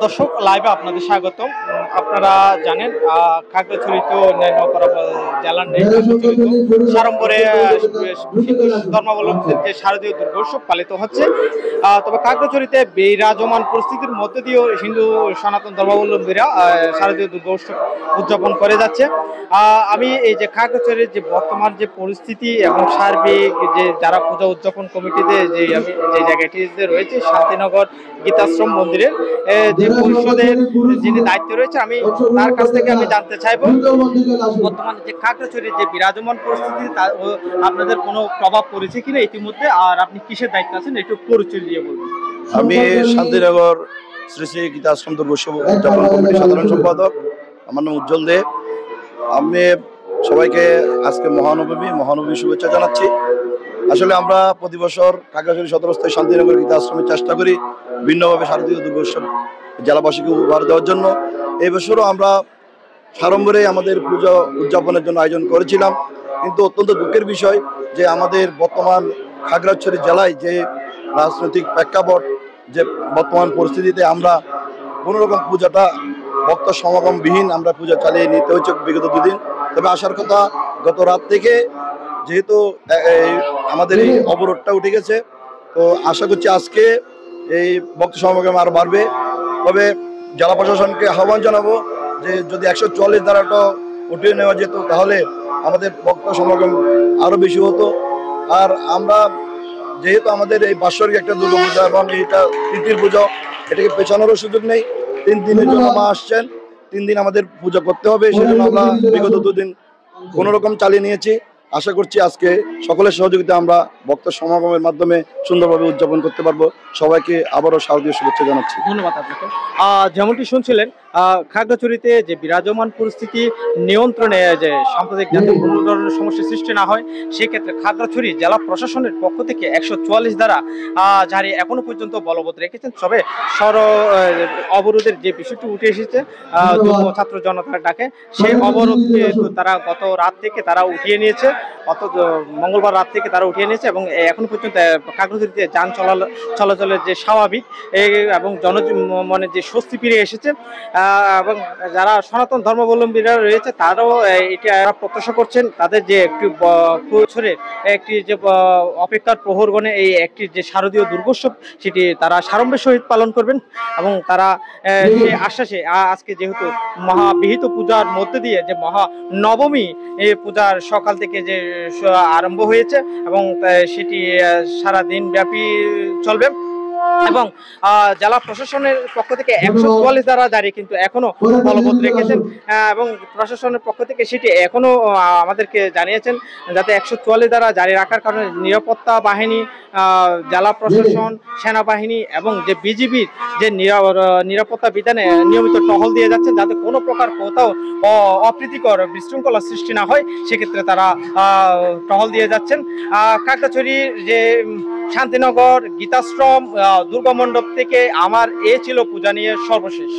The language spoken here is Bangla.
দর্শক লাইভে আপনাদের স্বাগতম। আপনারা জানেন খাগড়াছড়িতে অন্যান্য জেলার নেই সাড়ম্বরে হিন্দু ধর্মাবলম্বীদের যে শারদীয় দুর্গোৎসব পালিত হচ্ছে। তবে খাগড়াছড়িতে বিরাজমান পরিস্থিতির মধ্যে দিয়েও হিন্দু সনাতন ধর্মাবলম্বীরা শারদীয় দুর্গোৎসব উদযাপন করে যাচ্ছে। আমি এই যে খাগড়াছড়ির যে বর্তমান যে পরিস্থিতি এবং সার্বিক যে যারা পূজা উদযাপন কমিটিতে যে আমি যে জায়গাটিতে রয়েছে শান্তিনগর গীতাশ্রম মন্দিরের যে পরিষদের যিনি দায়িত্বে রয়েছে, আমি তার কাছ থেকে আমি জানতে চাইবো বর্তমানে যে খাগড়াছড়ির যে বিরাজমান পরিস্থিতি আপনাদের কোনো প্রভাব পড়েছে কিনা ইতিমধ্যে, আর আপনি কিসের দায়িত্ব আছেন একটু পরিচয় দিয়ে বলবেন। আমি শান্তিনগর শ্রী শ্রী গীতাশ্রম দুর্গোৎসব উদযাপন কমিটির সাধারণ সম্পাদক, আমার নাম উজ্জ্বল দে। আমি সবাইকে আজকে মহানবমী শুভেচ্ছা জানাচ্ছি। আসলে আমরা প্রতি বছর খাগড়াছড়ি সদরস্থ শান্তিনগর গীতাশ্রমে চেষ্টা করি ভিন্নভাবে শারদীয় দুর্গোৎসব জেলাবাসীকে উপহার দেওয়ার জন্য। এই বছরও আমরা সাড়ম্বরে আমাদের পুজো উদযাপনের জন্য আয়োজন করেছিলাম, কিন্তু অত্যন্ত দুঃখের বিষয় যে আমাদের বর্তমান খাগড়াছড়ি জেলায় যে রাজনৈতিক প্রেক্ষাপট, যে বর্তমান পরিস্থিতিতে আমরা কোনোরকম পূজাটা ভক্ত সমাগমবিহীন আমরা পূজা চালিয়ে নিতে হচ্ছে বিগত দুদিন। তবে আসার কথা গত রাত থেকে, যেহেতু আমাদের এই অবরোধটা উঠে গেছে, তো আশা করছি আজকে এই ভক্ত সমাগম আরো বাড়বে। তবে জেলা প্রশাসনকে আহ্বান জানাবো যে যদি 144 ধারাটা উঠিয়ে নেওয়া যেত তাহলে আমাদের ভক্ত সমাগম আরো বেশি হতো। আর আমরা যেহেতু আমাদের এই বাৎসরিক একটা দুর্গা পূজা এবং এইটা তৃতীয় পুজো, এটাকে পেছানোরও সুযোগ নেই। 3 দিনের জন্য মা আসছেন, 3 দিন আমাদের পূজা করতে হবে, সেজন্য আমরা বিগত 2 দিন কোনো রকম চালিয়ে নিয়েছি। আশা করছি আজকে সকলের সহযোগিতা আমরা ভক্ত সমাগমের মাধ্যমে সুন্দরভাবে উদযাপন করতে পারবো। সবাইকে আবারও শারদীয় শুভেচ্ছা জানাচ্ছি। ধন্যবাদ আপনাকে। যেমনটি শুনছিলেন, খাগড়াছড়িতে যে বিরাজমান পরিস্থিতি নিয়ন্ত্রণে যে সাম্প্রদায়িক যাতে কোনো ধরনের সমস্যা সৃষ্টি না হয়, সেক্ষেত্রে খাগড়াছড়ি জেলা প্রশাসনের পক্ষ থেকে 144 ধারা জারি এখনো পর্যন্ত বলবৎ রেখেছেন। তবে অবরোধের যে বিষয়টি উঠে এসেছে ছাত্র জনতার ডাকে, সেই অবরোধকে তারা গত রাত থেকে তারা উঠিয়ে নিয়েছে, মঙ্গলবার রাত থেকে তারা উঠিয়ে নিয়েছে এবং এখনো পর্যন্ত খাগড়াছড়িতে যান চলাচলের যে স্বাভাবিক এবং জনমনে যে স্বস্তি ফিরে এসেছে। এবং যারা সনাতন ধর্মাবলম্বীরা রয়েছে তারাও এটা প্রত্যাশা করছেন তাদের যে একটি বছরের একটি যে অপেক্ষার প্রহরগণে এই একটি যে শারদীয় দুর্গোৎসব সেটি তারা সাড়ম্বরের সহিত পালন করবেন এবং তারা সেই আশ্বাসে আজকে যেহেতু মহাবিহিত পূজার মধ্যে দিয়ে যে মহা নবমী এই পূজার সকাল থেকে যে আরম্ভ হয়েছে এবং সেটি সারাদিন ব্যাপী চলবে এবং জেলা প্রশাসনের পক্ষ থেকে 144 ধারা জারি কিন্তু এখনো বলবৎ রেখেছেন এবং প্রশাসনের পক্ষ থেকে সেটি এখনো আমাদেরকে জানিয়েছেন যাতে 144 ধারা জারি রাখার কারণে নিরাপত্তা বাহিনী, জেলা প্রশাসন, সেনাবাহিনী এবং যে বিজিবির যে নিরাপত্তা বিধানে নিয়মিত টহল দিয়ে যাচ্ছেন যাতে কোনো প্রকার কোথাও অপ্রীতিকর বিশৃঙ্খলা সৃষ্টি না হয়, সেক্ষেত্রে তারা টহল দিয়ে যাচ্ছেন। খাগড়াছড়ির যে শান্তিনগর গীতাশ্রম দুর্গা মণ্ডপ থেকে আমার ছিল পূজা নিয়ে সর্বশেষ।